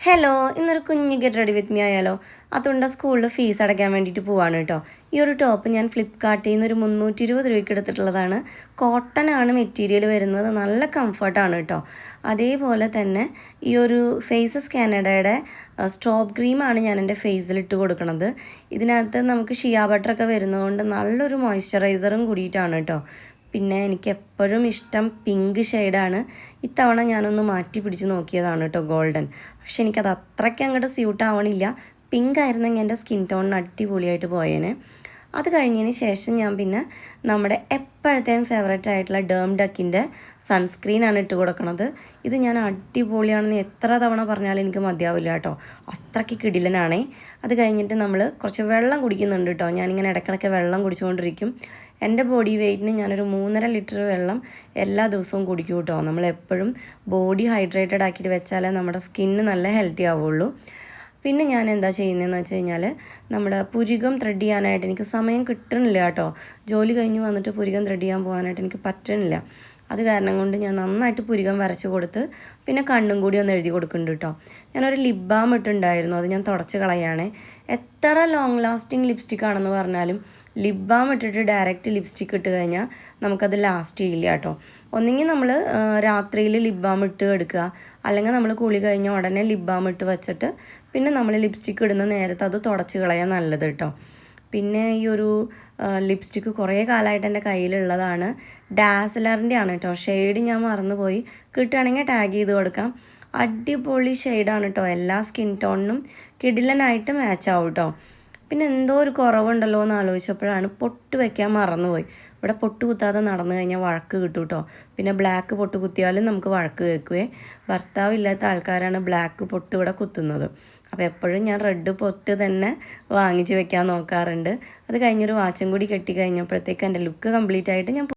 Hello, ഇന്നൊരു കുഞ്ഞ് get ready with me ആയാലോ? അതുകൊണ്ട് സ്കൂളിൽ ഫീസ് അടയ്ക്കാൻ വേണ്ടിയിട്ട് പോവാണ് കേട്ടോ. ഈ ഒരു ടോപ്പ് ഞാൻ ഫ്ലിപ്കാർട്ടിൽ നിന്ന് ഒരു 320 രൂപയ്ക്ക് എടുത്തിട്ടുള്ളതാണ്. കോട്ടൺ ആണ് മെറ്റീരിയൽ വരുന്നത്, നല്ല കംഫർട്ടാണ് കേട്ടോ. അതേപോലെ തന്നെ ഈ ഒരു ഫേസസ് കാനഡയുടെ സ്ട്രോബ് ക്രീമാണ് ഞാൻ എൻ്റെ ഫേസിൽ ഇട്ട് കൊടുക്കുന്നത്. ഇതിനകത്ത് നമുക്ക് ഷിയ ബട്ടറൊക്കെ വരുന്നതുകൊണ്ട് നല്ലൊരു മോയ്സ്ചറൈസറും കൂടിയിട്ടാണ് കേട്ടോ. പിന്നെ എനിക്ക് എപ്പോഴും ഇഷ്ടം പിങ്ക് ഷെയ്ഡാണ്. ഇത്തവണ ഞാനൊന്ന് മാറ്റി പിടിച്ച് നോക്കിയതാണ് കേട്ടോ, ഗോൾഡൻ. പക്ഷെ എനിക്കത് അത്രയ്ക്ക് അങ്ങോട്ട് സ്യൂട്ട് ആവണില്ല. പിങ്ക് ആയിരുന്നെങ്കിൽ എൻ്റെ സ്കിൻ ടോണിന് അടിപൊളിയായിട്ട് പോയേനെ. അത് കഴിഞ്ഞതിന് ശേഷം ഞാൻ പിന്നെ നമ്മുടെ എപ്പോഴത്തെയും ഫേവറേറ്റ് ആയിട്ടുള്ള ഡേം ഡക്കിൻ്റെ സൺസ്ക്രീനാണ് ഇട്ട് കൊടുക്കുന്നത്. ഇത് ഞാൻ അടിപൊളിയാണെന്ന് എത്ര തവണ പറഞ്ഞാലും എനിക്ക് മതിയാവില്ല കേട്ടോ, അത്രയ്ക്ക് കിടിലനാണേ. അത് കഴിഞ്ഞിട്ട് നമ്മൾ കുറച്ച് വെള്ളം കുടിക്കുന്നുണ്ട് കേട്ടോ. ഞാനിങ്ങനെ ഇടയ്ക്കിടയ്ക്ക് വെള്ളം കുടിച്ചുകൊണ്ടിരിക്കും. എൻ്റെ ബോഡി വെയ്റ്റിന് ഞാനൊരു 3.5 ലിറ്റർ വെള്ളം എല്ലാ ദിവസവും കുടിക്കും കേട്ടോ. നമ്മളെപ്പോഴും ബോഡി ഹൈഡ്രേറ്റഡ് ആക്കിയിട്ട് വെച്ചാലേ നമ്മുടെ സ്കിന്ന് നല്ല ഹെൽത്തി ആവുള്ളൂ. പിന്നെ ഞാൻ എന്താ ചെയ്യുന്നതെന്ന് വെച്ച് കഴിഞ്ഞാൽ, നമ്മുടെ പുരികം ത്രെഡ് ചെയ്യാനായിട്ട് എനിക്ക് സമയം കിട്ടണില്ല കേട്ടോ. ജോലി കഴിഞ്ഞ് വന്നിട്ട് പുരികം ത്രെഡ് ചെയ്യാൻ പോകാനായിട്ട് എനിക്ക് പറ്റണില്ല. അത് കാരണം കൊണ്ട് ഞാൻ നന്നായിട്ട് പുരികം വരച്ച് കൊടുത്ത് പിന്നെ കണ്ണും കൂടി ഒന്ന് എഴുതി കൊടുക്കുന്നുണ്ട് കേട്ടോ. ഞാനൊരു ലിപ് ബാം ഇട്ടുണ്ടായിരുന്നു, അത് ഞാൻ തുടച്ച് കളയാണേ. എത്ര ലോങ് ലാസ്റ്റിംഗ് ലിപ്സ്റ്റിക് ആണെന്ന് പറഞ്ഞാലും ലിപ് ബാം ഇട്ടിട്ട് ഡയറക്റ്റ് ലിപ്സ്റ്റിക്ക് ഇട്ട് കഴിഞ്ഞാൽ നമുക്കത് ലാസ്റ്റ് ചെയ്യില്ല കേട്ടോ. ഒന്നെങ്കിൽ നമ്മൾ രാത്രിയിൽ ലിപ് ബാം ഇട്ട് എടുക്കുക, അല്ലെങ്കിൽ നമ്മൾ കുളി കഴിഞ്ഞ ഉടനെ ലിപ് ബാം ഇട്ട് വെച്ചിട്ട് പിന്നെ നമ്മൾ ലിപ്സ്റ്റിക്ക് ഇടുന്ന നേരത്തെ അത് തുടച്ച് കളയാൻ നല്ലത് കേട്ടോ. പിന്നെ ഈ ഒരു ലിപ്സ്റ്റിക്ക് കുറേ കാലമായിട്ട് എൻ്റെ കയ്യിലുള്ളതാണ്. ഡാസ്ലറിൻ്റെ ആണ് കേട്ടോ. ഷെയ്ഡ് ഞാൻ മറന്നുപോയി, കിട്ടുകയാണെങ്കിൽ ടാഗ് ചെയ്ത് കൊടുക്കാം. അടിപൊളി ഷെയ്ഡാണ് കേട്ടോ, എല്ലാ സ്കിൻ ടോണിനും കിടിലനായിട്ട് മാച്ച് ആവും കേട്ടോ. പിന്നെ എന്തോ ഒരു കുറവുണ്ടല്ലോ എന്ന് ആലോചിച്ചപ്പോഴാണ് പൊട്ട് വയ്ക്കാൻ മറന്നുപോയി. ഇവിടെ പൊട്ട് കുത്താതെ നടന്നു കഴിഞ്ഞാൽ വഴക്ക് കിട്ടും കേട്ടോ. പിന്നെ ബ്ലാക്ക് പൊട്ട് കുത്തിയാലും നമുക്ക് വഴക്ക് കേൾക്കുവേ. ഭർത്താവില്ലാത്ത ആൾക്കാരാണ് ബ്ലാക്ക് പൊട്ട് ഇവിടെ കുത്തുന്നത്. അപ്പോൾ എപ്പോഴും ഞാൻ റെഡ് പൊട്ട് തന്നെ വാങ്ങിച്ച് വെക്കാൻ നോക്കാറുണ്ട്. അത് കഴിഞ്ഞൊരു വാച്ചും കൂടി കെട്ടി കഴിഞ്ഞപ്പോഴത്തേക്ക് എൻ്റെ ലുക്ക് കംപ്ലീറ്റ് ആയിട്ട് ഞാൻ